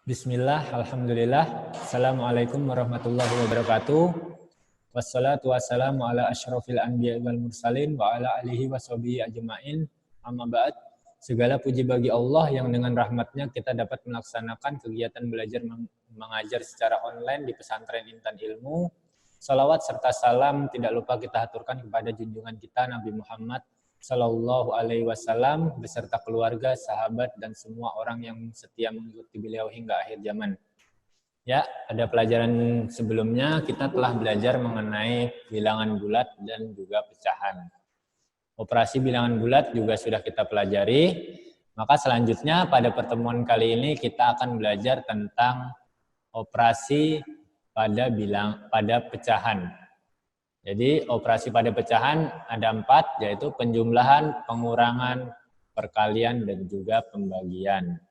Bismillah, alhamdulillah, assalamualaikum warahmatullahi wabarakatuh. Wassalatu wassalamu ala asyrafil anbiya wal mursalin wa ala alihi wa sahbihi ajma'in. Amma ba'd. Segala puji bagi Allah yang dengan rahmatnya kita dapat melaksanakan kegiatan belajar mengajar secara online di pesantren Intan Ilmu. Salawat serta salam tidak lupa kita haturkan kepada junjungan kita Nabi Muhammad Sallallahu Alaihi Wasallam beserta keluarga, sahabat, dan semua orang yang setia mengikuti beliau hingga akhir zaman. Ya, pada pelajaran sebelumnya kita telah belajar mengenai bilangan bulat dan juga pecahan. Operasi bilangan bulat juga sudah kita pelajari. Maka selanjutnya pada pertemuan kali ini kita akan belajar tentang operasi pada pecahan. Jadi operasi pada pecahan ada 4, yaitu penjumlahan, pengurangan, perkalian, dan juga pembagian.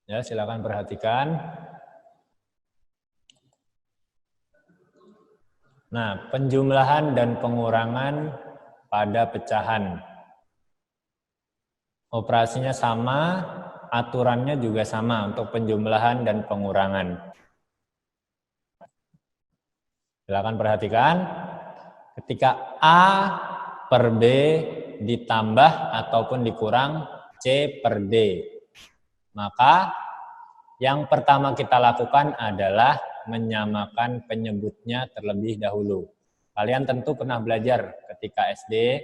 Ya, silakan perhatikan. Nah, penjumlahan dan pengurangan pada pecahan. Operasinya sama, aturannya juga sama untuk penjumlahan dan pengurangan. Silakan perhatikan. Ketika A per B ditambah ataupun dikurang C per D, maka yang pertama kita lakukan adalah menyamakan penyebutnya terlebih dahulu. Kalian tentu pernah belajar ketika SD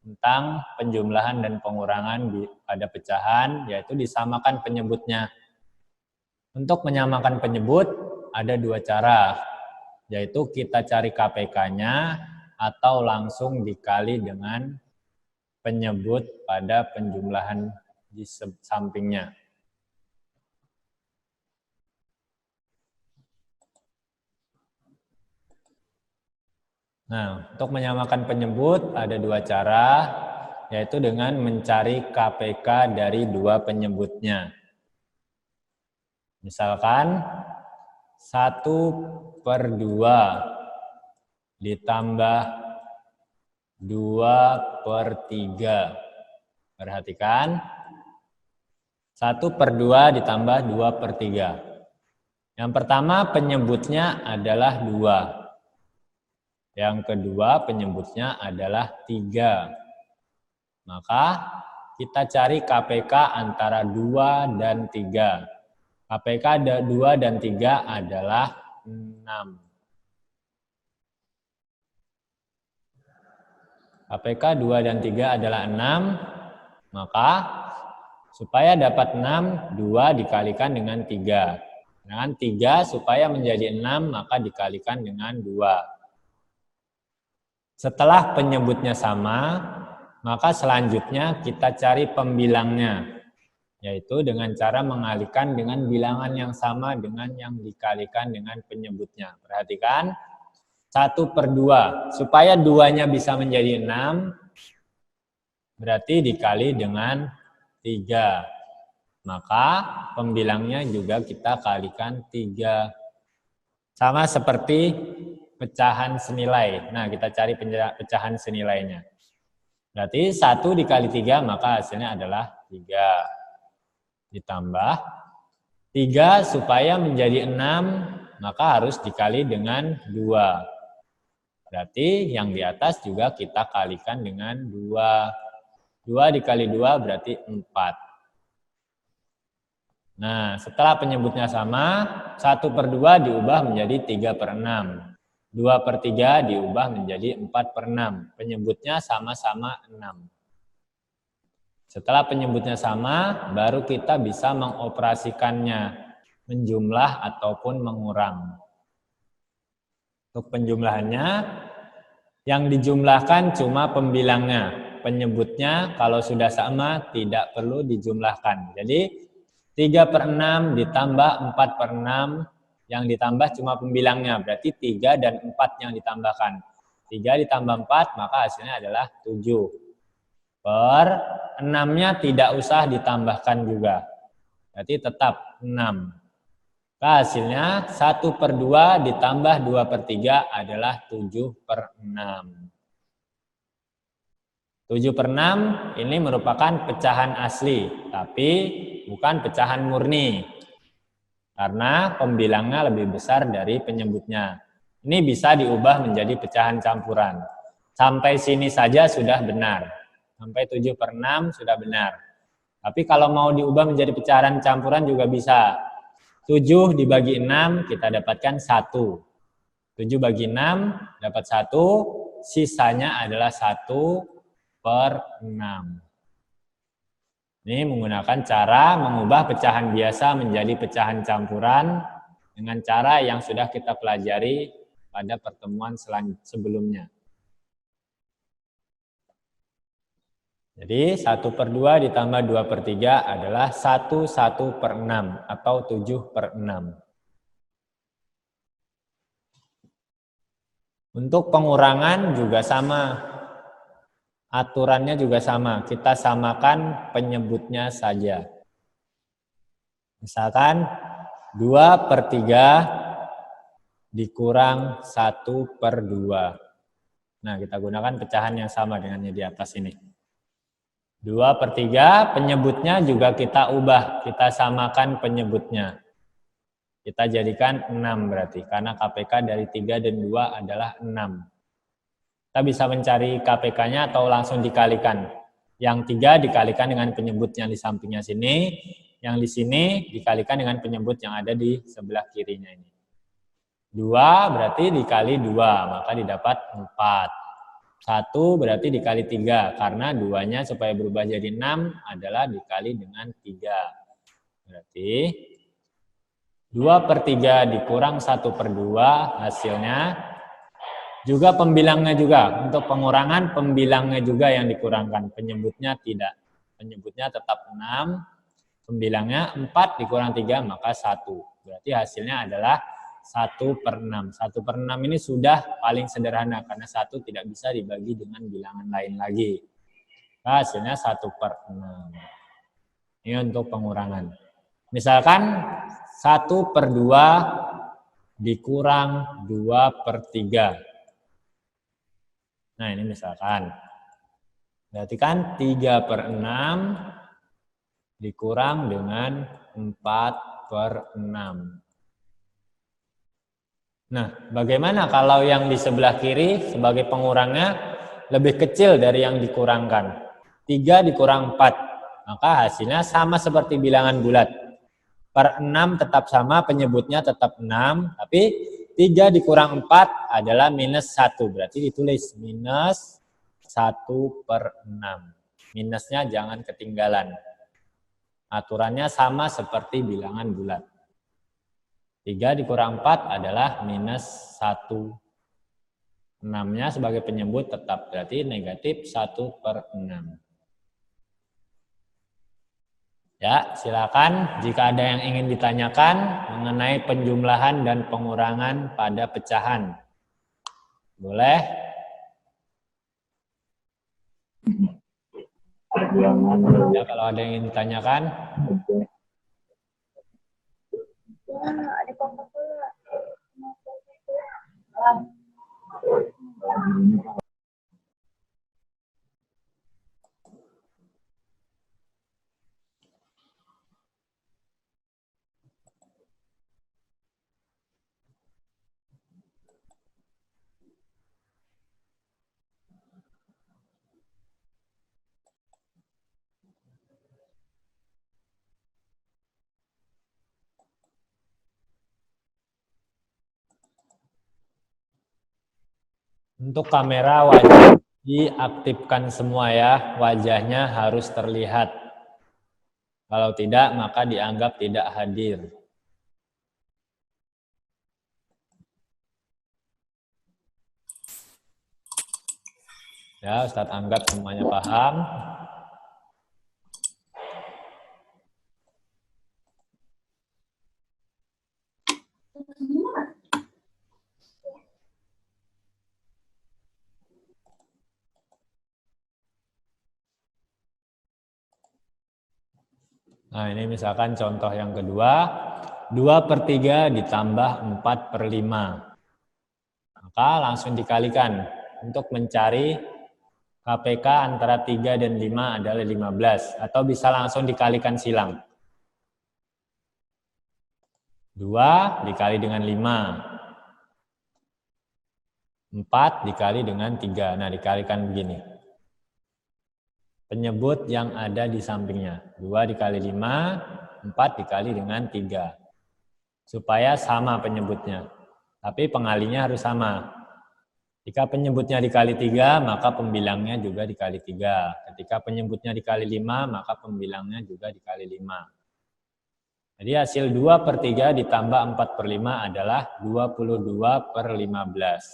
tentang penjumlahan dan pengurangan pada pecahan, yaitu disamakan penyebutnya. Untuk menyamakan penyebut ada 2 cara, yaitu kita cari KPK-nya atau langsung dikali dengan penyebut pada penjumlahan di sampingnya. Nah, untuk menyamakan penyebut ada 2 cara, yaitu dengan mencari KPK dari 2 penyebutnya. Misalkan 1 per 2 ditambah 2 per 3. Perhatikan, 1 per 2 ditambah 2 per 3. Yang pertama penyebutnya adalah 2. Yang kedua penyebutnya adalah 3. Maka kita cari KPK antara 2 dan 3. KPK 2 dan 3 adalah 6. KPK 2 dan 3 adalah 6. Maka supaya dapat 6, 2 dikalikan dengan 3. Dengan 3 supaya menjadi 6, maka dikalikan dengan 2. Setelah penyebutnya sama, maka selanjutnya kita cari pembilangnya, yaitu dengan cara mengalihkan dengan bilangan yang sama dengan yang dikalikan dengan penyebutnya. Perhatikan, 1 per 2, supaya 2-nya bisa menjadi 6, berarti dikali dengan 3. Maka pembilangnya juga kita kalikan 3. Sama seperti pecahan senilai. Nah, kita cari pecahan senilainya. Berarti 1 dikali 3, maka hasilnya adalah 3. Ditambah 3 supaya menjadi 6, maka harus dikali dengan 2. Berarti yang di atas juga kita kalikan dengan 2. 2 dikali 2 berarti 4. Nah, setelah penyebutnya sama, 1 per 2 diubah menjadi 3 per 6. 2 per 3 diubah menjadi 4 per 6. Penyebutnya sama-sama 6. Setelah penyebutnya sama, baru kita bisa mengoperasikannya, menjumlah ataupun mengurang. Untuk penjumlahannya, yang dijumlahkan cuma pembilangnya. Penyebutnya kalau sudah sama tidak perlu dijumlahkan. Jadi 3 per 6 ditambah 4 per 6, yang ditambah cuma pembilangnya, berarti 3 dan 4 yang ditambahkan. 3 ditambah 4, maka hasilnya adalah 7. Per 6-nya tidak usah ditambahkan juga, berarti tetap 6. Hasilnya 1 per 2 ditambah 2 per 3 adalah 7 per 6. 7/6 ini merupakan pecahan asli, tapi bukan pecahan murni. Karena pembilangnya lebih besar dari penyebutnya. Ini bisa diubah menjadi pecahan campuran. Sampai sini saja sudah benar. Sampai 7/6 sudah benar. Tapi kalau mau diubah menjadi pecahan campuran juga bisa. 7 dibagi 6 kita dapatkan 1. 7 bagi 6 dapat 1, sisanya adalah 1/6. Ini menggunakan cara mengubah pecahan biasa menjadi pecahan campuran dengan cara yang sudah kita pelajari pada pertemuan sebelumnya. Jadi 1/2 ditambah 2/3 adalah 1/6 atau 7/6. Untuk pengurangan juga sama, aturannya juga sama, kita samakan penyebutnya saja. Misalkan 2/3 dikurang 1/2. Nah, kita gunakan pecahan yang sama dengan yang di atas ini. 2/3 penyebutnya juga kita ubah, kita samakan penyebutnya. Kita jadikan 6 berarti, karena KPK dari 3 dan 2 adalah 6. Kita bisa mencari KPK-nya atau langsung dikalikan. Yang 3 dikalikan dengan penyebut yang di sampingnya sini, yang di sini dikalikan dengan penyebut yang ada di sebelah kirinya ini. 2 berarti dikali 2, maka didapat 4. 1 berarti dikali 3, karena 2-nya supaya berubah jadi 6 adalah dikali dengan 3. Berarti 2/3 dikurang 1/2 hasilnya juga pembilangnya juga. Untuk pengurangan pembilangnya juga yang dikurangkan, penyebutnya tidak. Penyebutnya tetap 6, pembilangnya 4 dikurang 3 maka 1. Berarti hasilnya adalah 1/6. 1/6 ini sudah paling sederhana karena 1 tidak bisa dibagi dengan bilangan lain lagi. Nah, hasilnya 1/6. Ini untuk pengurangan. Misalkan 1/2 dikurang 2/3. Nah, ini misalkan. Berarti kan 3/6 dikurang dengan 4/6. Nah, bagaimana kalau yang di sebelah kiri sebagai pengurangnya lebih kecil dari yang dikurangkan? 3 dikurang 4. Maka hasilnya sama seperti bilangan bulat. Per 6 tetap sama, penyebutnya tetap 6, tapi 3 dikurang 4 adalah minus 1. Berarti ditulis minus 1/6. Minusnya jangan ketinggalan. Aturannya sama seperti bilangan bulat. 3 dikurang 4 adalah minus 1. 6-nya sebagai penyebut tetap, berarti negatif 1/6. Ya, silakan jika ada yang ingin ditanyakan mengenai penjumlahan dan pengurangan pada pecahan. Boleh? Ya, kalau ada yang ingin ditanyakan. Untuk kamera wajah diaktifkan semua ya, wajahnya harus terlihat. Kalau tidak, maka dianggap tidak hadir. Ya, Ustadz anggap semuanya paham. Nah, ini misalkan contoh yang kedua, 2/3 ditambah 4/5. Maka langsung dikalikan untuk mencari KPK antara 3 dan 5 adalah 15. Atau bisa langsung dikalikan silang. 2 dikali dengan 5. 4 dikali dengan 3. Nah, dikalikan begini. Penyebut yang ada di sampingnya. 2 dikali 5, 4 dikali dengan 3. Supaya sama penyebutnya. Tapi pengalinya harus sama. Jika penyebutnya dikali 3, maka pembilangnya juga dikali 3. Ketika penyebutnya dikali 5, maka pembilangnya juga dikali 5. Jadi hasil 2/3 ditambah 4/5 adalah 22/15.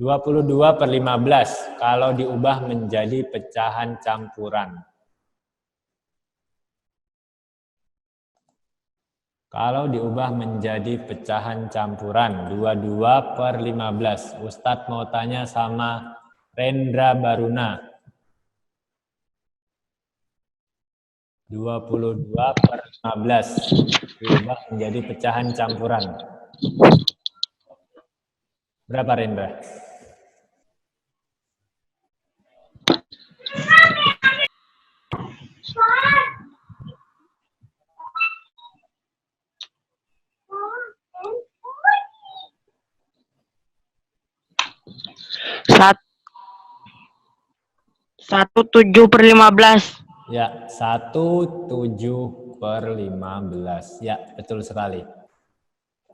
22/15 kalau diubah menjadi pecahan campuran. Kalau diubah menjadi pecahan campuran, 22/15. Ustadz mau tanya sama Rendra Baruna. 22/15 diubah menjadi pecahan campuran. Berapa, Rendra? Satu 7/15. Ya, 1/7/15. Ya, betul sekali.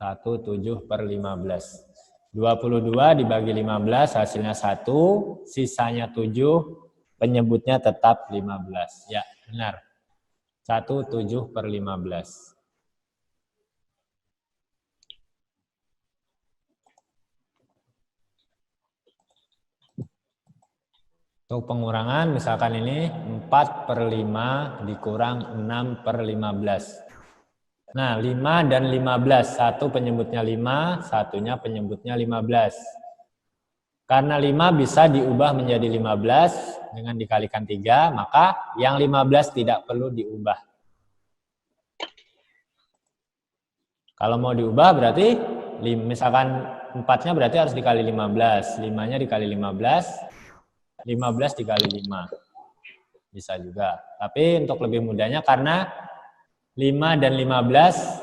1/7/15. 22 dibagi 15 hasilnya 1, sisanya 7, penyebutnya tetap 15. Ya, benar. 1/7/15. Untuk pengurangan, misalkan ini 4/5 dikurang 6/15. Nah, 5 dan 15. Satu penyebutnya 5, satunya penyebutnya 15. Karena 5 bisa diubah menjadi 15 dengan dikalikan 3, maka yang 15 tidak perlu diubah. Kalau mau diubah berarti, misalkan 4-nya berarti harus dikali 15. 5-nya dikali 15. 15 dikali 5. Bisa juga. Tapi untuk lebih mudahnya karena 5 dan 15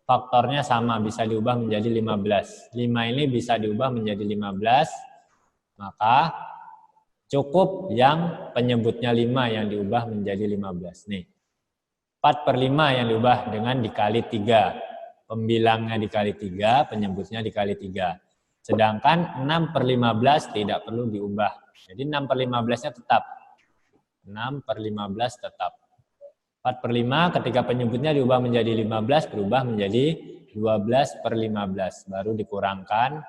faktornya sama, bisa diubah menjadi 15. 5 ini bisa diubah menjadi 15, maka cukup yang penyebutnya 5 yang diubah menjadi 15. Nih, 4/5 yang diubah dengan dikali 3. Pembilangnya dikali 3, penyebutnya dikali 3. Sedangkan 6/15 tidak perlu diubah. Jadi 6/15-nya tetap. 6/15 tetap. 4/5 ketika penyebutnya diubah menjadi 15, berubah menjadi 12/15. Baru dikurangkan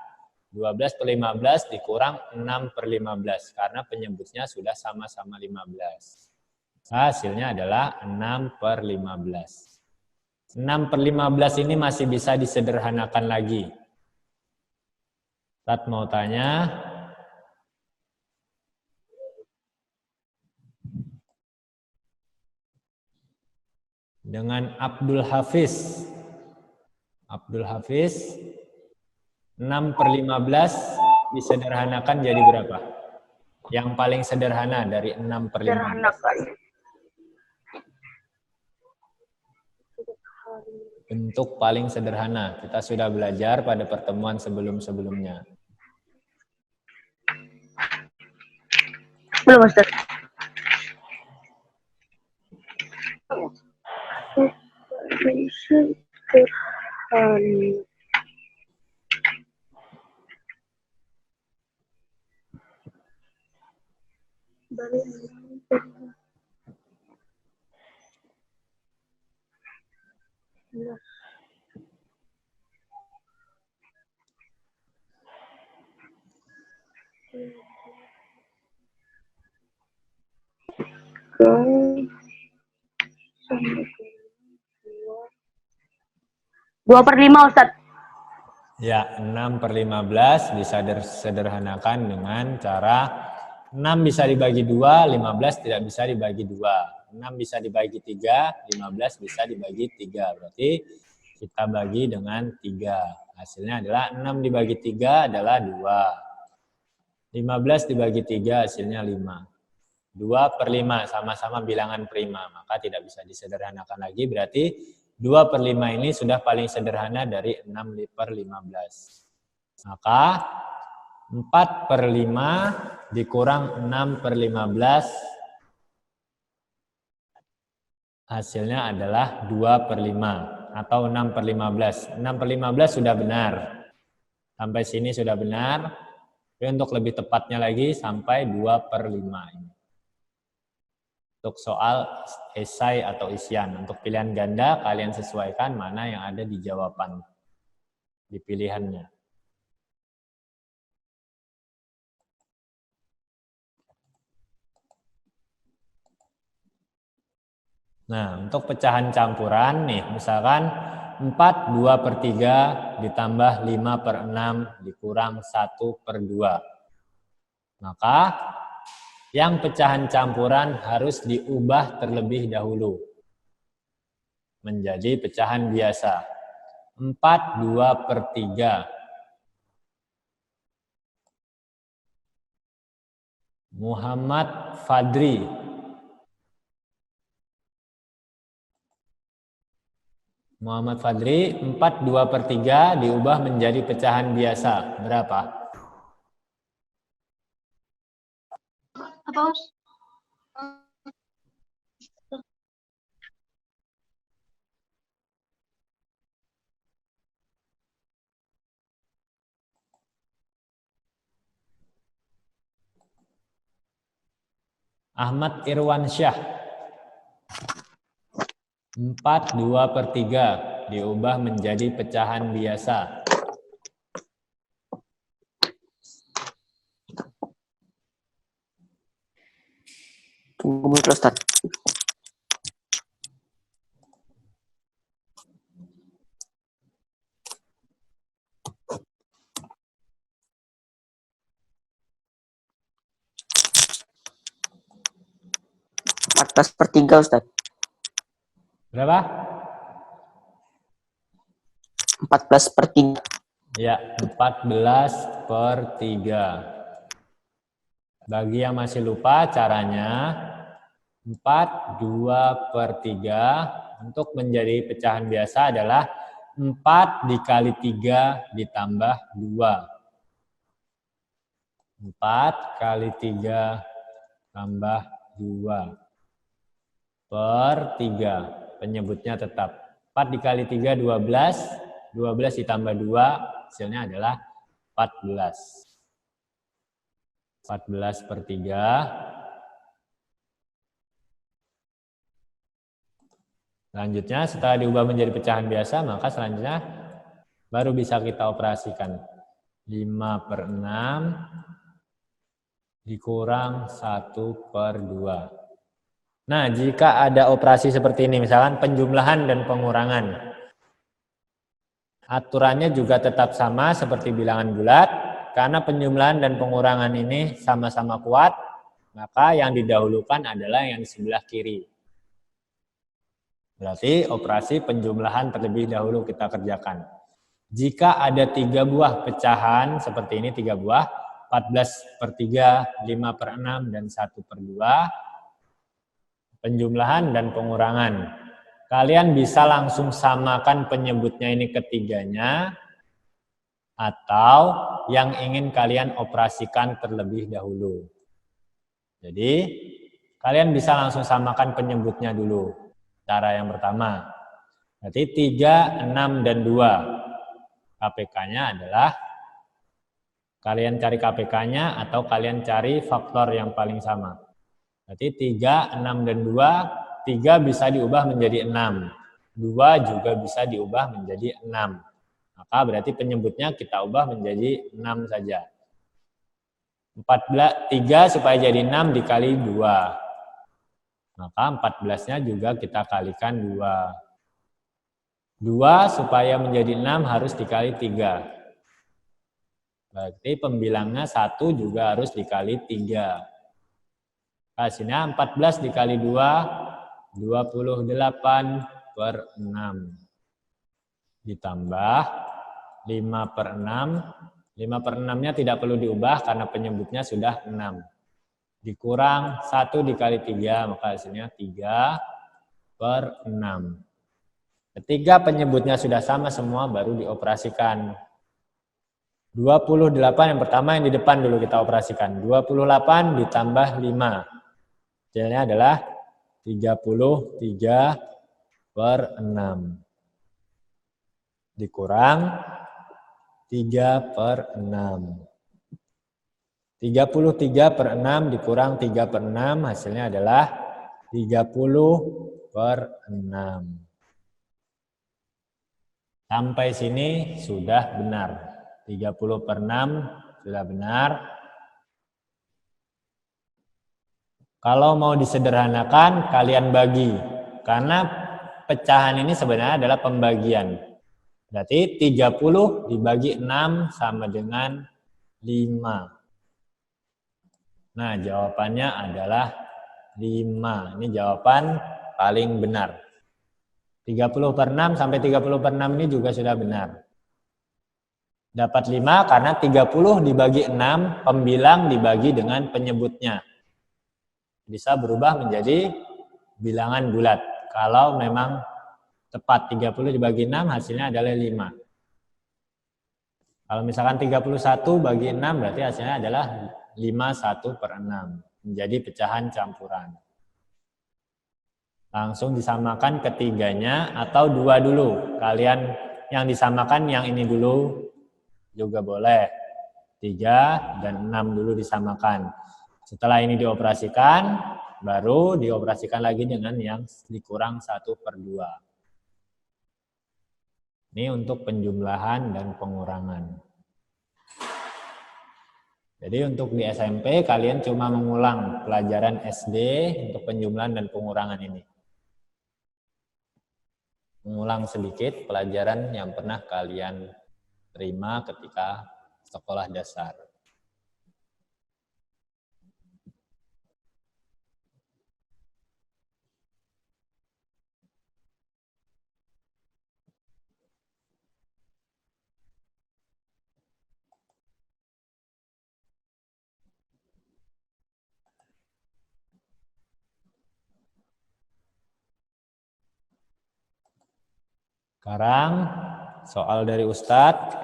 12/15 dikurang 6/15 karena penyebutnya sudah sama-sama 15. Hasilnya adalah 6/15. 6/15 ini masih bisa disederhanakan lagi. Ustadz mau tanya. Dengan Abdul Hafiz. Abdul Hafiz, 6/15 disederhanakan jadi berapa? Yang paling sederhana dari 6/15. Bentuk paling sederhana. Kita sudah belajar pada pertemuan sebelum-sebelumnya. Belum, Ustaz. Dua per lima, Ustaz. Ya, 6/15 bisa disederhanakan dengan cara 6 bisa dibagi 2, 15 tidak bisa dibagi 2. 6 bisa dibagi 3, 15 bisa dibagi 3. Berarti kita bagi dengan 3. Hasilnya adalah 6 dibagi 3 adalah 2. 15 dibagi 3 hasilnya 5. 2/5 sama-sama bilangan prima, maka tidak bisa disederhanakan lagi, berarti 2/5 ini sudah paling sederhana dari 6/15. Maka 4/5 dikurang 6/15 hasilnya adalah 2/5 atau 6/15. 6/15 sudah benar. Sampai sini sudah benar. Tapi untuk lebih tepatnya lagi sampai 2/5 ini. Untuk soal esai atau isian. Untuk pilihan ganda, kalian sesuaikan mana yang ada di jawaban, di pilihannya. Nah, untuk pecahan campuran nih, misalkan 4 2/3 ditambah 5/6 dikurang 1/2. Maka yang pecahan campuran harus diubah terlebih dahulu menjadi pecahan biasa. 4 2/3. Muhammad Fadri. Muhammad Fadri, 4 2/3 diubah menjadi pecahan biasa. Berapa? Apa, Us? Ahmad Irwansyah. 4 2/3 diubah menjadi pecahan biasa. Tunggu dulu, Ustaz. Atas per 3, Ustaz. Berapa? 14/3. Ya, 14/3. Bagi yang masih lupa caranya, 4 2/3 untuk menjadi pecahan biasa adalah 4 dikali 3 ditambah 2. 4 kali 3 tambah 2 per 3. Penyebutnya tetap. 4 dikali 3, 12. 12 ditambah 2, hasilnya adalah 14. 14/3. Selanjutnya, setelah diubah menjadi pecahan biasa, maka selanjutnya baru bisa kita operasikan. 5/6 dikurang 1/2. Nah, jika ada operasi seperti ini, misalkan penjumlahan dan pengurangan, aturannya juga tetap sama seperti bilangan bulat, karena penjumlahan dan pengurangan ini sama-sama kuat, maka yang didahulukan adalah yang di sebelah kiri. Berarti operasi penjumlahan terlebih dahulu kita kerjakan. Jika ada 3 buah pecahan, seperti ini 3 buah, 14/3, 5/6, dan 1/2, penjumlahan dan pengurangan. Kalian bisa langsung samakan penyebutnya ini ketiganya, atau yang ingin kalian operasikan terlebih dahulu. Jadi, kalian bisa langsung samakan penyebutnya dulu. Cara yang pertama. Berarti 3, 6, dan 2. KPK-nya adalah, kalian cari KPK-nya atau kalian cari faktor yang paling sama. Berarti 3, 6, dan 2, 3 bisa diubah menjadi 6. 2 juga bisa diubah menjadi 6. Maka berarti penyebutnya kita ubah menjadi 6 saja. 3 supaya jadi 6 dikali 2. Maka 14-nya juga kita kalikan 2. 2 supaya menjadi 6 harus dikali 3. Berarti pembilangnya 1 juga harus dikali 3. Hasilnya 14 dikali 2, 28/6. Ditambah 5/6, 5 per 6-nya tidak perlu diubah karena penyebutnya sudah 6. Dikurang 1 dikali 3, maka hasilnya 3 per 6. Ketika penyebutnya sudah sama semua, baru dioperasikan. 28 yang pertama yang di depan dulu kita operasikan. 28 ditambah 5. Hasilnya adalah 33 per 6. Dikurang 3 per 6. 33 per 6 dikurang 3 per 6 hasilnya adalah 30 per 6. Sampai sini sudah benar. 30 per 6 sudah benar. Kalau mau disederhanakan, kalian bagi. Karena pecahan ini sebenarnya adalah pembagian. Berarti 30 dibagi 6 sama dengan 5. Nah, jawabannya adalah 5. Ini jawaban paling benar. 30 per 6 sampai 30 per 6 ini juga sudah benar. Dapat 5 karena 30 dibagi 6, pembilang dibagi dengan penyebutnya. Bisa berubah menjadi bilangan bulat. Kalau memang tepat 30 dibagi 6 hasilnya adalah 5. Kalau misalkan 31 bagi 6 berarti hasilnya adalah 51 per 6. Menjadi pecahan campuran. Langsung disamakan ketiganya atau 2 dulu. Kalian yang disamakan yang ini dulu juga boleh. 3 dan 6 dulu disamakan. Setelah ini dioperasikan, baru dioperasikan lagi dengan yang dikurang 1 per 2. Ini untuk penjumlahan dan pengurangan. Jadi untuk di SMP kalian cuma mengulang pelajaran SD untuk penjumlahan dan pengurangan ini. Mengulang sedikit pelajaran yang pernah kalian terima ketika sekolah dasar. Sekarang soal dari Ustadz.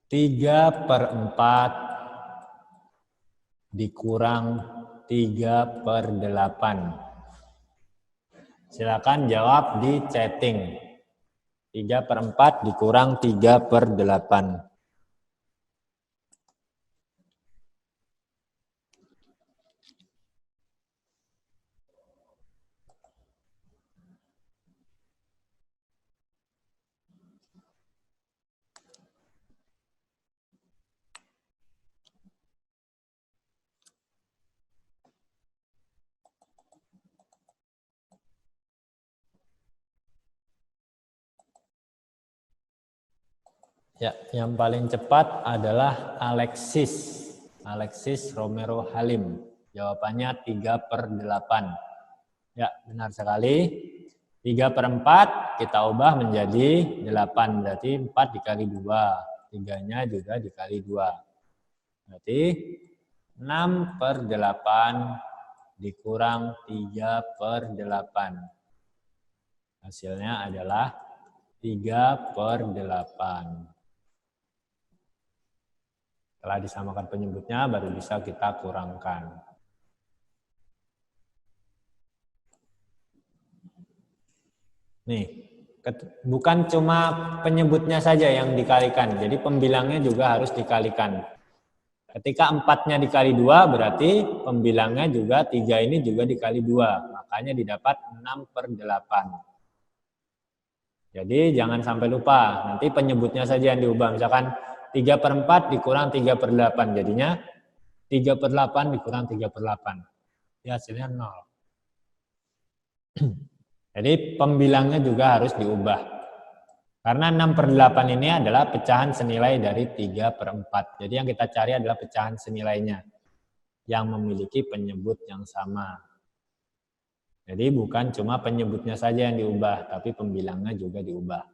Tiga per 4 dikurang 3 per 8. Silakan jawab di chatting. 3 per 4 dikurang 3 per 8. Ya, yang paling cepat adalah Alexis. Alexis Romero Halim. Jawabannya 3 per 8. Ya, benar sekali. 3 per 4 kita ubah menjadi 8. Berarti 4 dikali 2. 3-nya juga dikali 2. Berarti 6 per 8 dikurang 3 per 8. Hasilnya adalah 3 per 8. Setelah disamakan penyebutnya, baru bisa kita kurangkan. Nih, bukan cuma penyebutnya saja yang dikalikan, jadi pembilangnya juga harus dikalikan. Ketika 4-nya dikali 2, berarti pembilangnya juga 3 ini juga dikali 2. Makanya didapat 6 per 8. Jadi jangan sampai lupa, nanti penyebutnya saja yang diubah. Misalkan 3 per 4 dikurang 3 per 8. Jadinya 3 per 8 dikurang 3 per 8. ya hasilnya 0. Jadi pembilangnya juga harus diubah. Karena 6/8 ini adalah pecahan senilai dari 3/4. Jadi yang kita cari adalah pecahan senilainya yang memiliki penyebut yang sama. Jadi bukan cuma penyebutnya saja yang diubah, tapi pembilangnya juga diubah.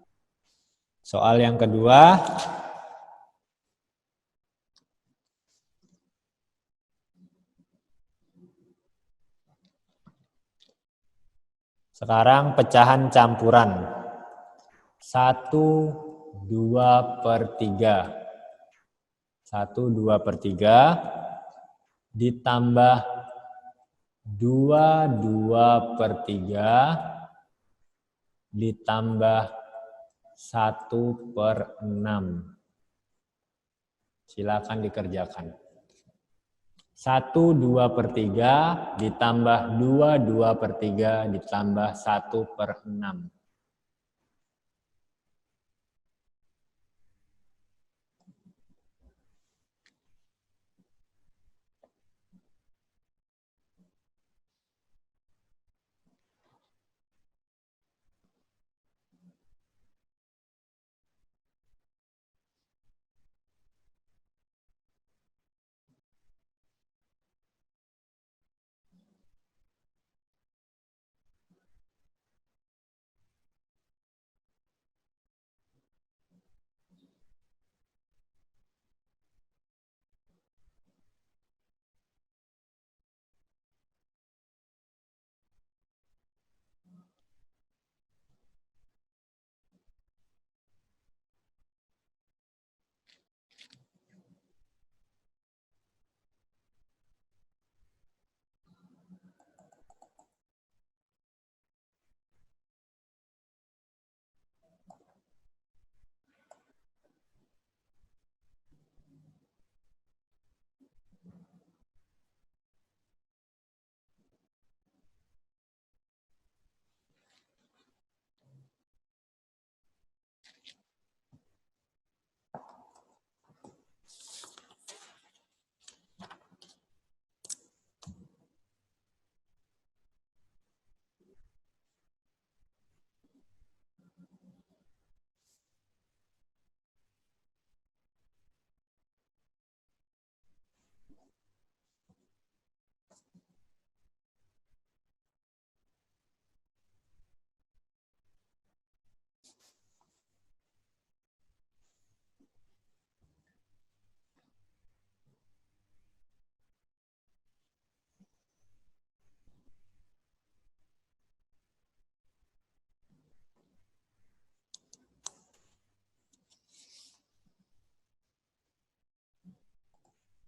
Soal yang kedua, sekarang pecahan campuran. 1/2/3. 1/2/3 ditambah 2/2/3 ditambah 1/6. Silakan dikerjakan. 1/2/3 ditambah 2/2/3 ditambah 1/6.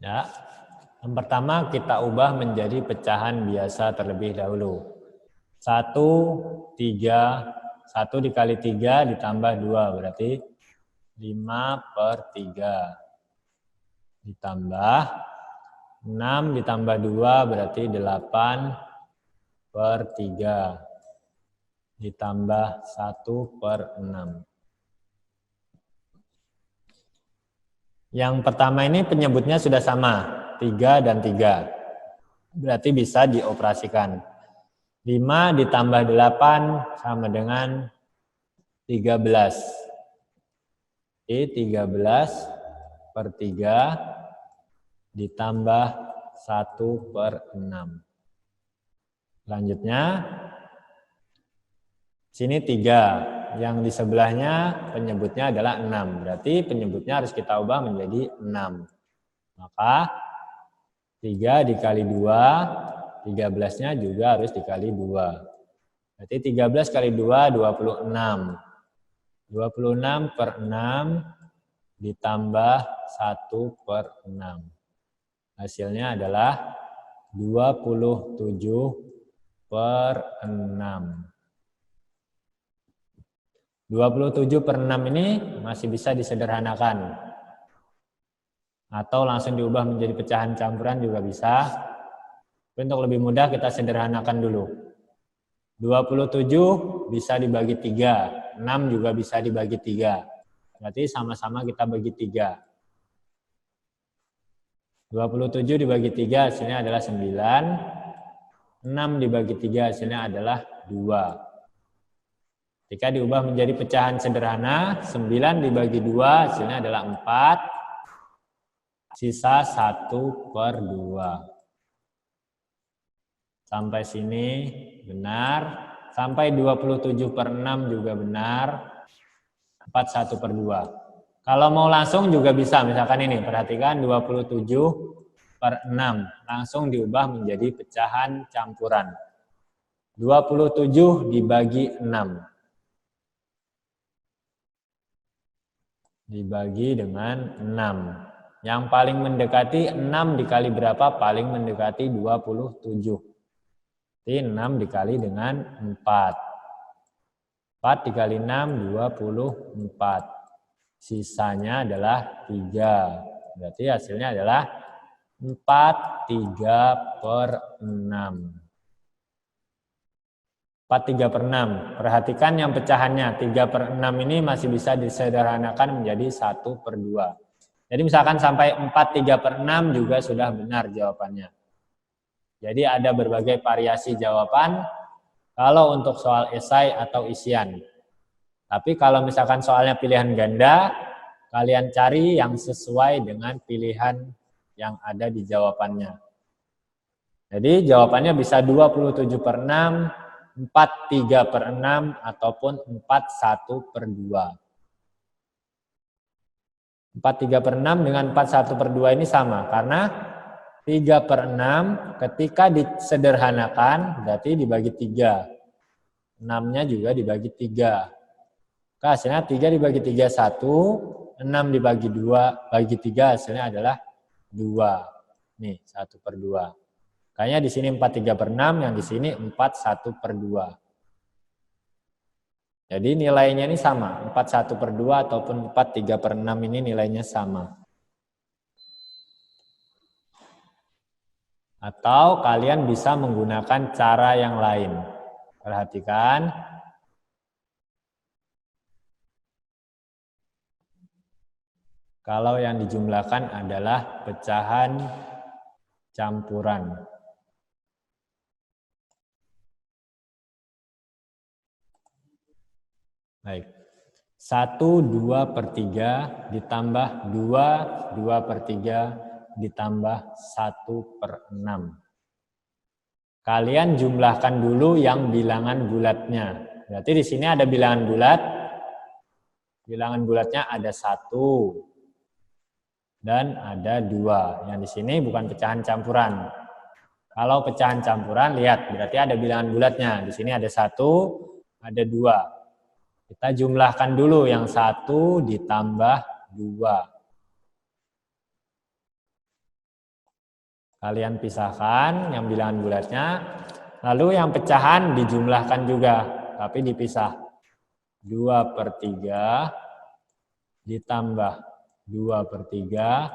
Ya, yang pertama kita ubah menjadi pecahan biasa terlebih dahulu. 1, 3, 1 dikali 3 ditambah 2 berarti 5/3. Ditambah 6 ditambah 2 berarti 8/3. Ditambah 1/6. Yang pertama ini penyebutnya sudah sama, 3 dan 3. Berarti bisa dioperasikan. 5 ditambah 8 sama dengan 13. Jadi 13/3 ditambah 1/6. Selanjutnya, sini 3. Yang di sebelahnya penyebutnya adalah 6. Berarti penyebutnya harus kita ubah menjadi 6. Maka 3 dikali 2, 13-nya juga harus dikali 2. Berarti 13 kali 2, 26. 26/6 ditambah 1/6. Hasilnya adalah 27/6. 27/6 ini masih bisa disederhanakan. Atau langsung diubah menjadi pecahan campuran juga bisa. Tapi untuk lebih mudah kita sederhanakan dulu. 27 bisa dibagi 3. 6 juga bisa dibagi 3. Berarti sama-sama kita bagi 3. 27 dibagi 3 hasilnya adalah 9. 6 dibagi 3 hasilnya adalah 2. Ketika diubah menjadi pecahan sederhana, 9 dibagi 2 hasilnya adalah 4, sisa 1/2. Sampai sini benar. Sampai 27/6 juga benar. 41/2. Kalau mau langsung juga bisa. Misalkan ini, perhatikan 27/6. Langsung diubah menjadi pecahan campuran. 27 dibagi 6. Dibagi dengan 6. Yang paling mendekati 6 dikali berapa? Paling mendekati 27. Jadi 6 dikali dengan 4. 4 dikali 6, 24. Sisanya adalah 3. Berarti hasilnya adalah 4/3/6. 4/3/6. Perhatikan yang pecahannya. 3/6 ini masih bisa disederhanakan menjadi 1/2. Jadi misalkan sampai 4/3/6 juga sudah benar jawabannya. Jadi ada berbagai variasi jawaban kalau untuk soal esai atau isian. Tapi kalau misalkan soalnya pilihan ganda, kalian cari yang sesuai dengan pilihan yang ada di jawabannya. Jadi jawabannya bisa 27/6, 4/3/6, ataupun 4/1/2. 4/3/6 dengan 4/1/2 ini sama, karena 3/6 ketika disederhanakan berarti dibagi 3. 6-nya juga dibagi 3. Hasilnya 3 dibagi 3, 1. 6 dibagi 2, bagi 3 hasilnya adalah 2. Nih, 1/2. Kayaknya di sini 4/3/6, yang di sini 4/1/2. Jadi nilainya ini sama, 4/1/2 ataupun 4/3/6 ini nilainya sama. Atau kalian bisa menggunakan cara yang lain. Perhatikan. Kalau yang dijumlahkan adalah pecahan campuran. Baik. 1, 2/3 ditambah 2, 2/3 ditambah 1/6. Kalian jumlahkan dulu yang bilangan bulatnya. Berarti di sini ada bilangan bulat. Bilangan bulatnya ada 1 dan ada 2. Yang di sini bukan pecahan campuran. Kalau pecahan campuran, lihat, berarti ada bilangan bulatnya. Di sini ada 1, ada 2. Kita jumlahkan dulu yang 1 ditambah 2. Kalian pisahkan yang bilangan bulatnya, lalu yang pecahan dijumlahkan juga, tapi dipisah. 2/3 ditambah 2/3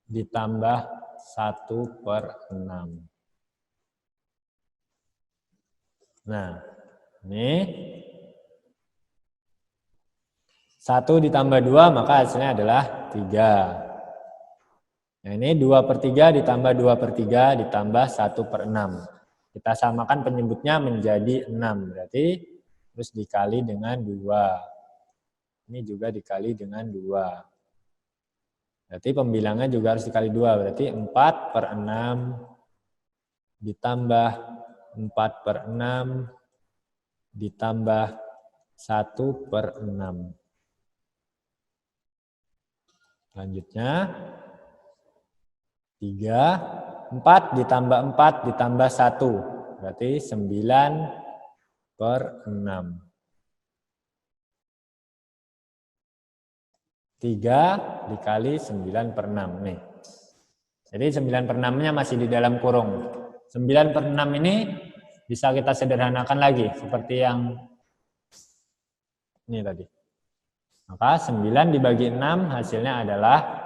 ditambah 1/6. Nah, ini 1 ditambah 2 maka hasilnya adalah 3. Nah, ini 2/3 ditambah 2/3 ditambah 1/6. Kita samakan penyebutnya menjadi 6. Berarti terus dikali dengan 2. Ini juga dikali dengan 2. Berarti pembilangnya juga harus dikali 2. Berarti 4/6 ditambah 4/6 ditambah 1/6. Selanjutnya 3, 4 ditambah 4 ditambah 1. Berarti 9/6. 3 dikali 9/6. Nih. Jadi 9/6-nya masih di dalam kurung. 9/6 ini bisa kita sederhanakan lagi. Seperti yang ini tadi. Maka 9 dibagi 6 hasilnya adalah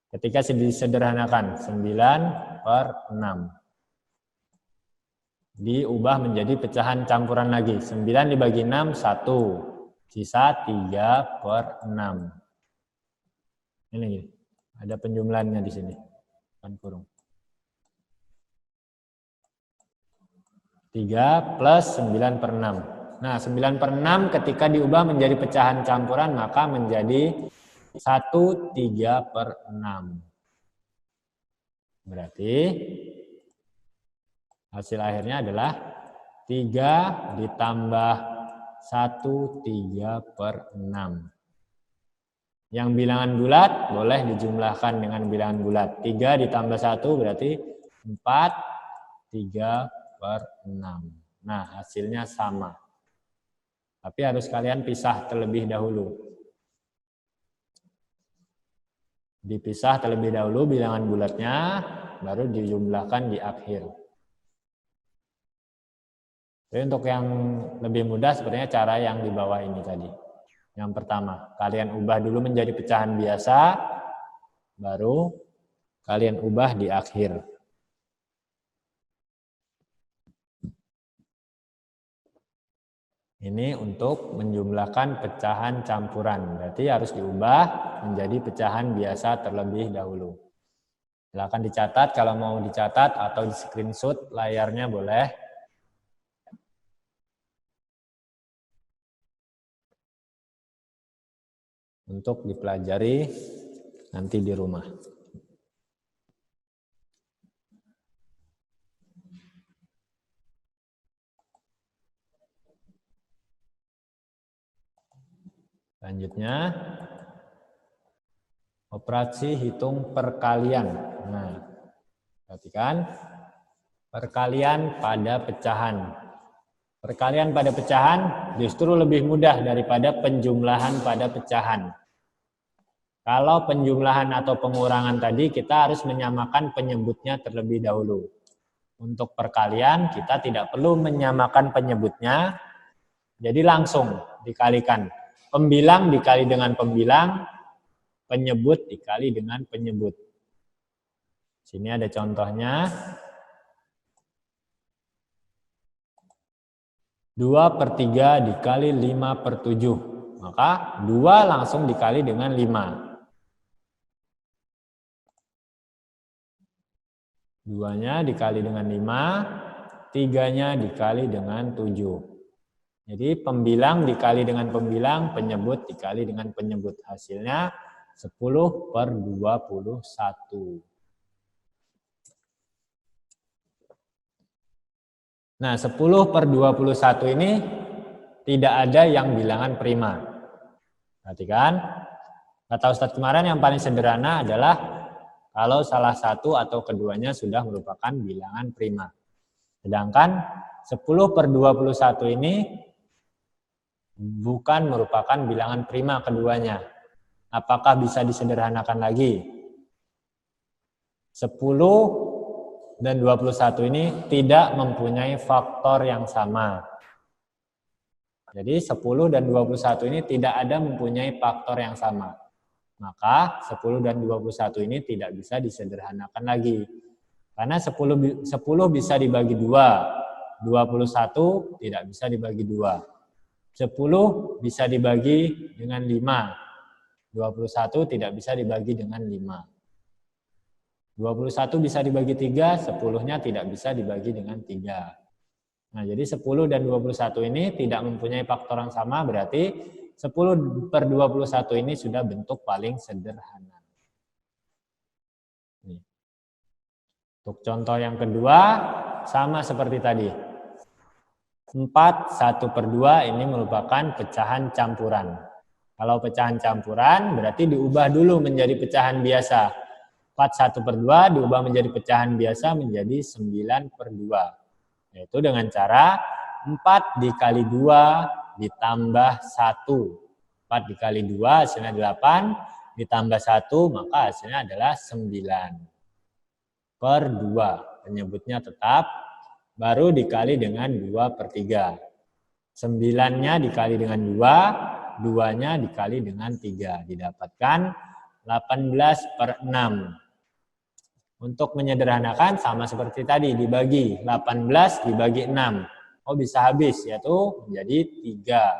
ketika disederhanakan 9/6. Diubah menjadi pecahan campuran lagi. 9 dibagi 6, 1. Sisa 3/6. Ini ada penjumlahannya di sini. Kan kurung. 3 plus 9 per 6. Nah, 9 per 6 ketika diubah menjadi pecahan campuran, maka menjadi 1/3 per 6. Berarti hasil akhirnya adalah 3 ditambah 1/3 per 6. Yang bilangan bulat boleh dijumlahkan dengan bilangan bulat. 3 ditambah 1 berarti 4/3 per 6. Nah, hasilnya sama. Tapi harus kalian pisah terlebih dahulu. Dipisah terlebih dahulu bilangan bulatnya, baru dijumlahkan di akhir. Jadi untuk yang lebih mudah sebenarnya cara yang di bawah ini tadi. Yang pertama, kalian ubah dulu menjadi pecahan biasa, baru kalian ubah di akhir. Ini untuk menjumlahkan pecahan campuran. Berarti harus diubah menjadi pecahan biasa terlebih dahulu. Silakan dicatat kalau mau dicatat atau di screenshot layarnya boleh. Untuk dipelajari nanti di rumah. Selanjutnya, operasi hitung perkalian. Nah, perhatikan, perkalian pada pecahan. Perkalian pada pecahan justru lebih mudah daripada penjumlahan pada pecahan. Kalau penjumlahan atau pengurangan tadi kita harus menyamakan penyebutnya terlebih dahulu. Untuk perkalian kita tidak perlu menyamakan penyebutnya, jadi langsung dikalikan. Pembilang dikali dengan pembilang, penyebut dikali dengan penyebut. Sini ada contohnya. 2/3 dikali 5/7. Maka 2 langsung dikali dengan 5. 2-nya dikali dengan 5, 3-nya dikali dengan 7. Jadi pembilang dikali dengan pembilang, penyebut dikali dengan penyebut. Hasilnya 10/21. Nah, 10/21 ini tidak ada yang bilangan prima. Perhatikan, kata Ustadz kemarin yang paling sederhana adalah kalau salah satu atau keduanya sudah merupakan bilangan prima. Sedangkan 10/21 ini bukan merupakan bilangan prima keduanya. Apakah bisa disederhanakan lagi? 10 dan 21 ini tidak mempunyai faktor yang sama. Jadi 10 dan 21 ini tidak ada mempunyai faktor yang sama. Maka 10 dan 21 ini tidak bisa disederhanakan lagi. Karena 10 bisa dibagi 2, 21 tidak bisa dibagi 2. 10 bisa dibagi dengan 5, 21 tidak bisa dibagi dengan 5. 21 bisa dibagi 3, 10-nya tidak bisa dibagi dengan 3. Nah, jadi 10 dan 21 ini tidak mempunyai faktor yang sama, berarti 10/21 ini sudah bentuk paling sederhana. Nih. Untuk contoh yang kedua, sama seperti tadi. 4/1/2 ini merupakan pecahan campuran. Kalau pecahan campuran, berarti diubah dulu menjadi pecahan biasa. 4/1/2 diubah menjadi pecahan biasa menjadi 9/2. Yaitu dengan cara 4 dikali 2 ditambah 1. 4 dikali 2 hasilnya 8, ditambah 1 maka hasilnya adalah 9/2. Penyebutnya tetap, baru dikali dengan 2/3. 9-nya dikali dengan 2, 2-nya dikali dengan 3. Didapatkan 18/6. Untuk menyederhanakan sama seperti tadi, dibagi 18 dibagi 6. Oh, bisa habis, yaitu menjadi 3.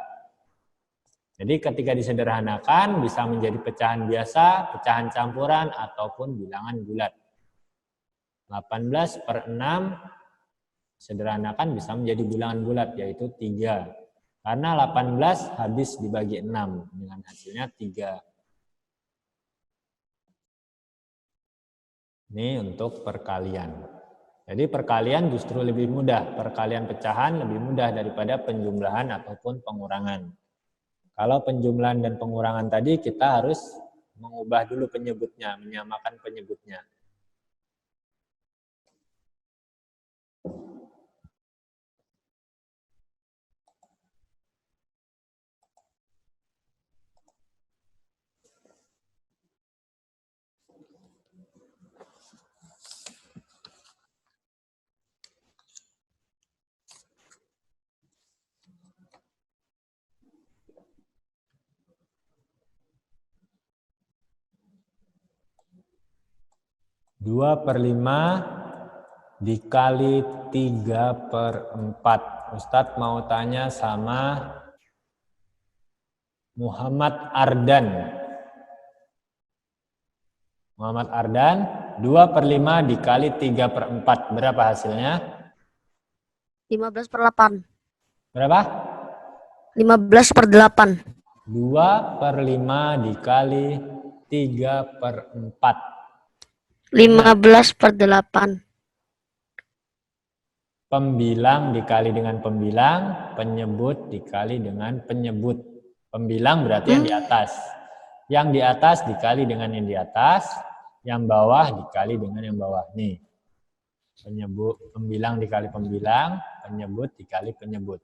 Jadi ketika disederhanakan bisa menjadi pecahan biasa, pecahan campuran, ataupun bilangan bulat. 18/6 Sederhanakan bisa menjadi bilangan bulat, yaitu 3. Karena 18 habis dibagi 6, dengan hasilnya 3. Ini untuk perkalian. Jadi perkalian justru lebih mudah. Perkalian pecahan lebih mudah daripada penjumlahan ataupun pengurangan. Kalau penjumlahan dan pengurangan tadi kita harus mengubah dulu penyebutnya, menyamakan penyebutnya. Dua per 5 dikali 3/4. Ustadz mau tanya sama Muhammad Ardan. Muhammad Ardan, 2 per 5 dikali 3/4. Berapa hasilnya? 15/8. Berapa? 15/8. 2 per 5 dikali 3/4. 15/8. Pembilang dikali dengan pembilang, penyebut dikali dengan penyebut. Pembilang berarti yang di atas. Yang di atas dikali dengan yang di atas, yang bawah dikali dengan yang bawah. Nih. Pembilang dikali pembilang, penyebut dikali penyebut.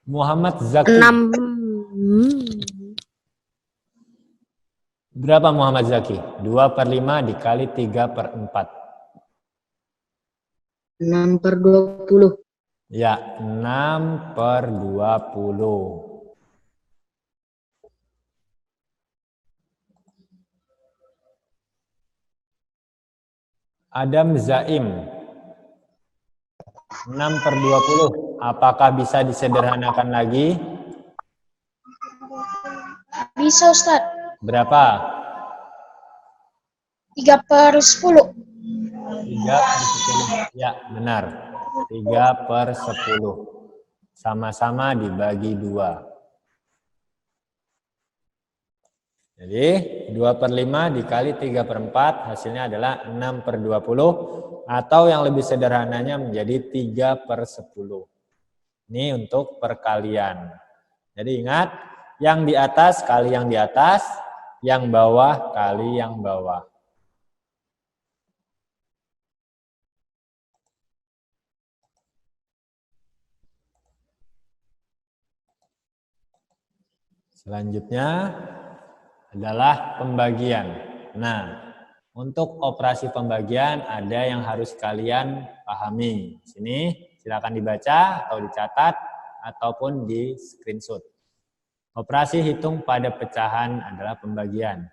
Muhammad Zaki. 6. Berapa Muhammad Zaki? 2 per 5 dikali 3/4. 6/20. Ya, 6/20. Adam Zaim. 6/20. Apakah bisa disederhanakan lagi? Bisa, Ustadz. Berapa? 3/10. 3/10. Ya, benar. 3/10. Sama-sama dibagi 2. Jadi 2 per 5 dikali 3 per 4 hasilnya adalah 6 per 20 atau yang lebih sederhananya menjadi 3 per 10. Ini untuk perkalian. Jadi ingat, yang di atas kali yang di atas, yang bawah kali yang bawah. Selanjutnya adalah pembagian. Nah, untuk operasi pembagian ada yang harus kalian pahami. Sini silakan dibaca atau dicatat ataupun di screenshot. Operasi hitung pada pecahan adalah pembagian.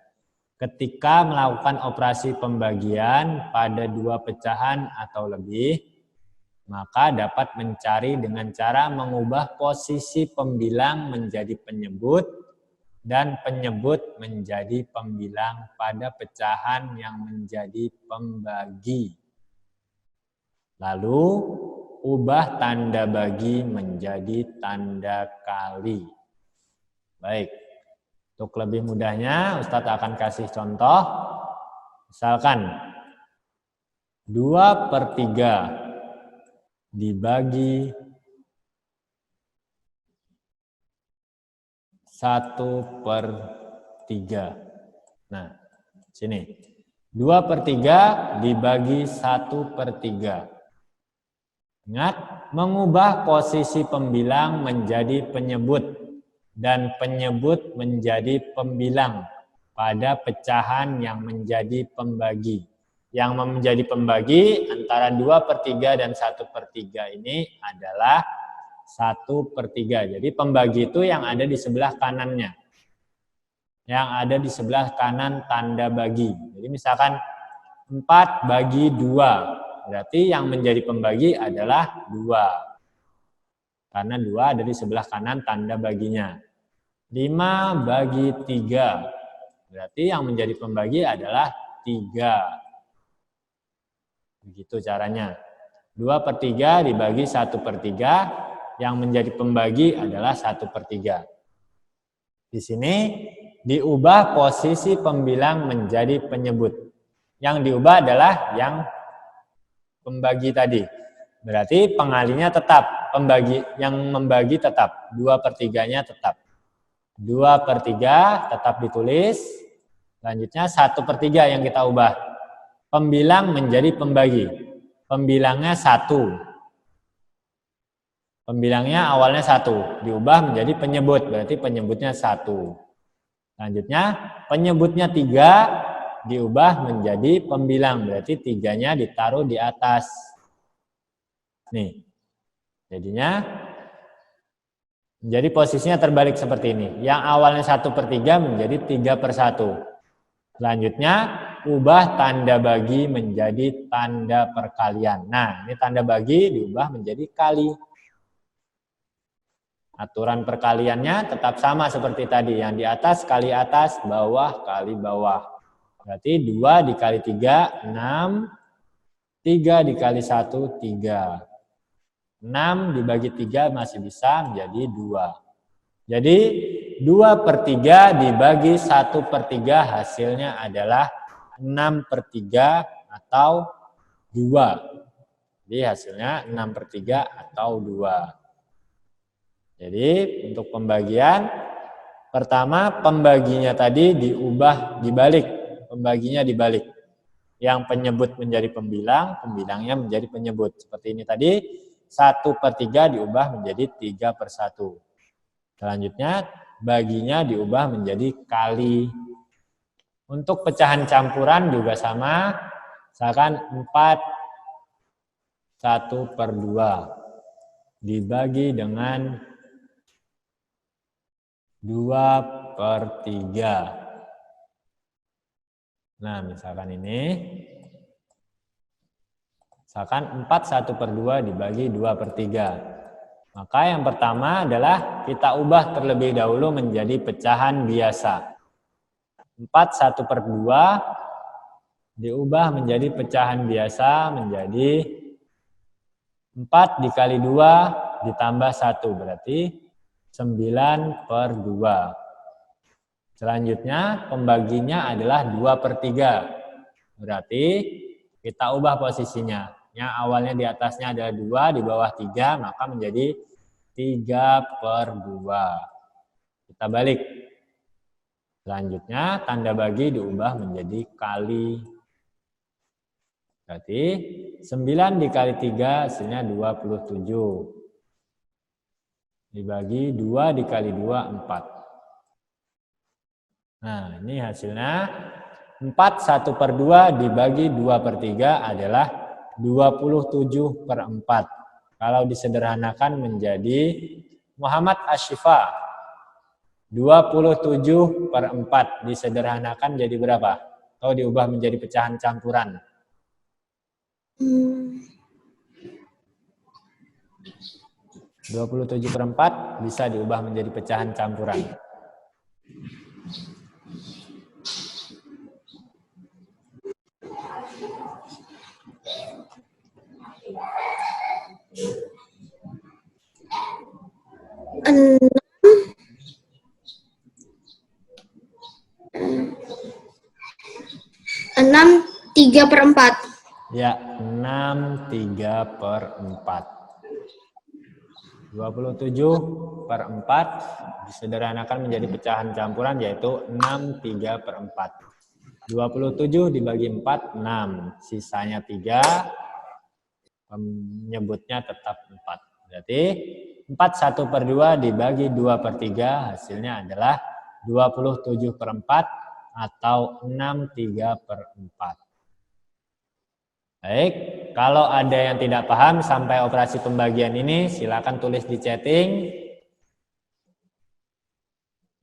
Ketika melakukan operasi pembagian pada 2 pecahan atau lebih, maka dapat mencari dengan cara mengubah posisi pembilang menjadi penyebut dan penyebut menjadi pembilang pada pecahan yang menjadi pembagi. Lalu, ubah tanda bagi menjadi tanda kali. Baik, untuk lebih mudahnya Ustadz akan kasih contoh. Misalkan 2 per 3 dibagi 1 per 3. Nah, sini. 2 per 3 dibagi 1 per 3. Ingat, mengubah posisi pembilang menjadi penyebut dan penyebut menjadi pembilang pada pecahan yang menjadi pembagi. Yang menjadi pembagi antara 2 per 3 dan 1 per 3 ini adalah 1 per 3. Jadi pembagi itu yang ada di sebelah kanannya. Yang ada di sebelah kanan tanda bagi. Jadi misalkan 4 bagi 2. Berarti yang menjadi pembagi adalah 2. Karena 2 ada di sebelah kanan tanda baginya. 5 bagi 3. Berarti yang menjadi pembagi adalah 3. Begitu caranya. 2/3 dibagi 1/3, yang menjadi pembagi adalah 1/3. Di sini diubah posisi pembilang menjadi penyebut. Yang diubah adalah yang pembagi tadi. Berarti pengalinya tetap, yang membagi tetap, 2/3-nya tetap. 2/3 tetap ditulis. Selanjutnya 1/3 yang kita ubah. Pembilang menjadi pembagi. Pembilangnya 1. Pembilangnya awalnya 1, diubah menjadi penyebut, berarti penyebutnya 1. Selanjutnya penyebutnya 3, diubah menjadi pembilang, berarti 3-nya ditaruh di atas. Nih, jadinya jadi posisinya terbalik seperti ini. Yang awalnya 1/3 menjadi 3/1. Selanjutnya ubah tanda bagi menjadi tanda perkalian. Nah, ini tanda bagi diubah menjadi kali. Aturan perkaliannya tetap sama seperti tadi. Yang di atas kali atas, bawah kali bawah. Berarti 2 dikali 3, 6. 3 dikali 1, 3. 6 dibagi 3 masih bisa menjadi 2. Jadi 2/3 dibagi 1/3 hasilnya adalah 6/3 atau 2. Jadi hasilnya 6/3 atau 2. Jadi untuk pembagian pertama, pembaginya tadi diubah dibalik, pembaginya dibalik. Yang penyebut menjadi pembilang, pembilangnya menjadi penyebut. Seperti ini tadi, 1/3 diubah menjadi 3/1. Selanjutnya baginya diubah menjadi kali. Untuk pecahan campuran juga sama, misalkan 4 1/2 dibagi dengan 2/3. Nah, misalkan ini. Misalkan 4 1/2 dibagi 2/3. Maka yang pertama adalah kita ubah terlebih dahulu menjadi pecahan biasa. 4 1/2 diubah menjadi pecahan biasa menjadi 4 dikali 2 ditambah 1. Berarti 9/2. Selanjutnya pembaginya adalah 2/3. Berarti kita ubah posisinya. Yang awalnya di atasnya ada 2, di bawah 3, maka menjadi 3/2. Kita balik. Selanjutnya tanda bagi diubah menjadi kali. Berarti 9 dikali 3 hasilnya 27. Dibagi 2 dikali 2, 4. Nah, ini hasilnya 4 1/2 dibagi 2/3 adalah 27/4. Kalau disederhanakan menjadi Muhammad Ashifa. 27/4 disederhanakan jadi berapa? Atau diubah menjadi pecahan campuran? 27/4 bisa diubah menjadi pecahan campuran. Enam 3/4. Ya, 6 3/4. 27/4 disederhanakan menjadi pecahan campuran yaitu 6 3/4. 27 dibagi 4, 6. Sisanya 3, penyebutnya tetap 4. Berarti 4 1/2 dibagi 2/3 hasilnya adalah 27/4 atau 6 3/4. Baik, kalau ada yang tidak paham sampai operasi pembagian ini, silakan tulis di chatting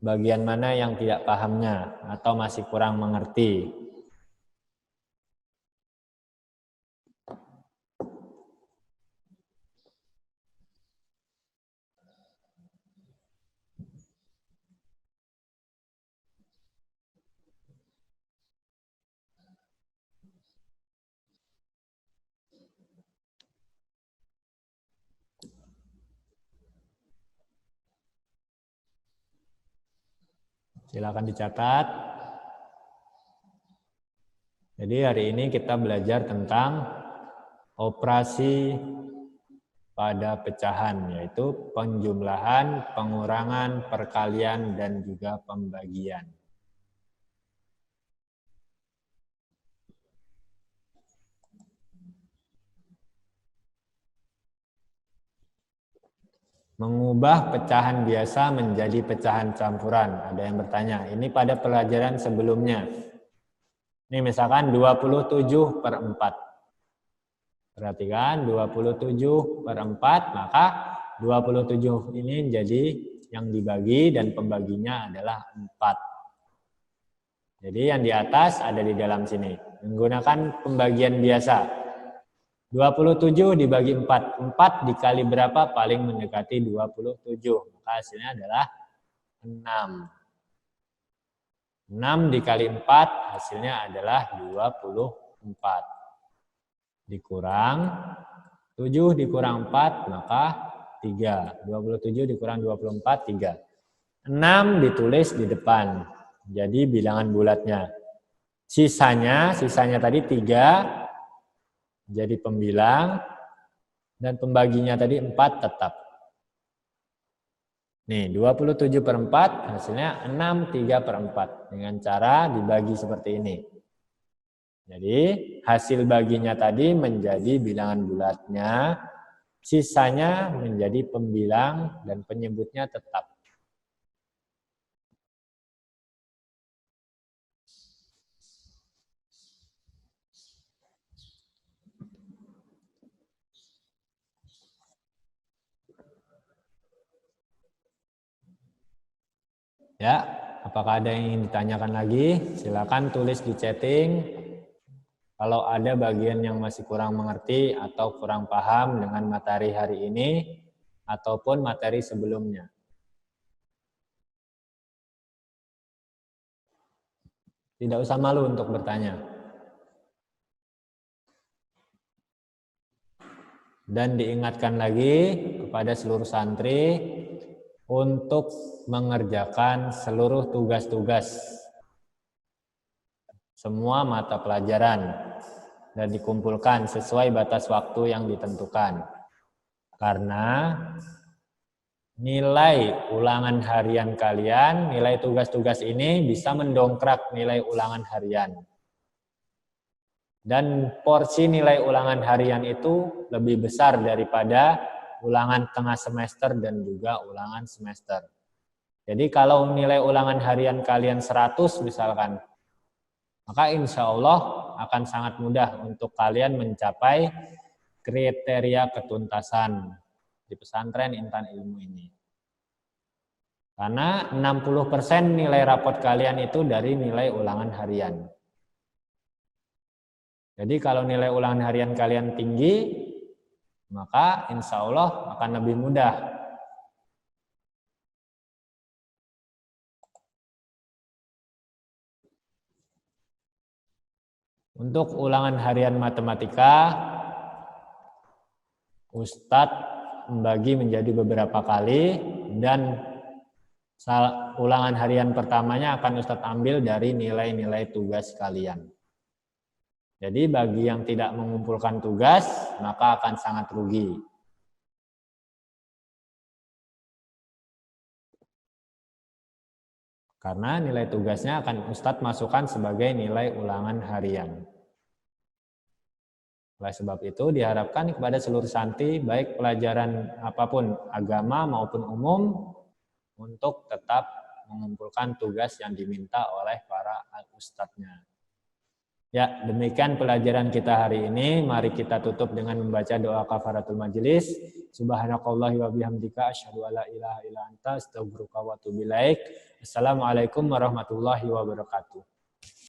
bagian mana yang tidak pahamnya atau masih kurang mengerti. Silakan dicatat. Jadi hari ini kita belajar tentang operasi pada pecahan, yaitu penjumlahan, pengurangan, perkalian, dan juga pembagian. Mengubah pecahan biasa menjadi pecahan campuran. Ada yang bertanya, ini pada pelajaran sebelumnya. Ini misalkan 27/4. Perhatikan 27/4, maka 27 ini jadi yang dibagi dan pembaginya adalah 4. Jadi yang di atas ada di dalam sini. Menggunakan pembagian biasa. 27 dibagi 4. 4 dikali berapa paling mendekati 27. Maka hasilnya adalah 6. 6 dikali 4 hasilnya adalah 24. Dikurang 7 dikurang 4 maka 3. 27 dikurang 24, 3. 6 ditulis di depan. Jadi bilangan bulatnya. Sisanya tadi 3 jadi pembilang, dan pembaginya tadi 4 tetap. Nih, 27/4 hasilnya 6/3/4 dengan cara dibagi seperti ini. Jadi, hasil baginya tadi menjadi bilangan bulatnya, sisanya menjadi pembilang dan penyebutnya tetap. Ya, apakah ada yang ingin ditanyakan lagi? Silakan tulis di chatting. Kalau ada bagian yang masih kurang mengerti atau kurang paham dengan materi hari ini ataupun materi sebelumnya. Tidak usah malu untuk bertanya. Dan diingatkan lagi kepada seluruh santri untuk mengerjakan seluruh tugas-tugas semua mata pelajaran dan dikumpulkan sesuai batas waktu yang ditentukan. Karena nilai ulangan harian kalian, nilai tugas-tugas ini bisa mendongkrak nilai ulangan harian. Dan porsi nilai ulangan harian itu lebih besar daripada ulangan tengah semester dan juga ulangan semester. Jadi kalau nilai ulangan harian kalian 100 misalkan, maka insya Allah akan sangat mudah untuk kalian mencapai kriteria ketuntasan di pesantren Intan Ilmu ini. Karena 60% nilai rapot kalian itu dari nilai ulangan harian. Jadi kalau nilai ulangan harian kalian tinggi, maka insya Allah akan lebih mudah. Untuk ulangan harian matematika, Ustadz membagi menjadi beberapa kali dan ulangan harian pertamanya akan Ustadz ambil dari nilai-nilai tugas kalian. Jadi bagi yang tidak mengumpulkan tugas, maka akan sangat rugi. Karena nilai tugasnya akan Ustadz masukkan sebagai nilai ulangan harian. Oleh sebab itu diharapkan kepada seluruh santri, baik pelajaran apapun, agama maupun umum, untuk tetap mengumpulkan tugas yang diminta oleh para ustadznya. Ya, demikian pelajaran kita hari ini. Mari kita tutup dengan membaca doa kafaratul majelis. Subhanallahi wa bihamdika asyhadu alla ilaha illa anta astaghfiruka wa atubu ilaik. Assalamualaikum warahmatullahi wabarakatuh.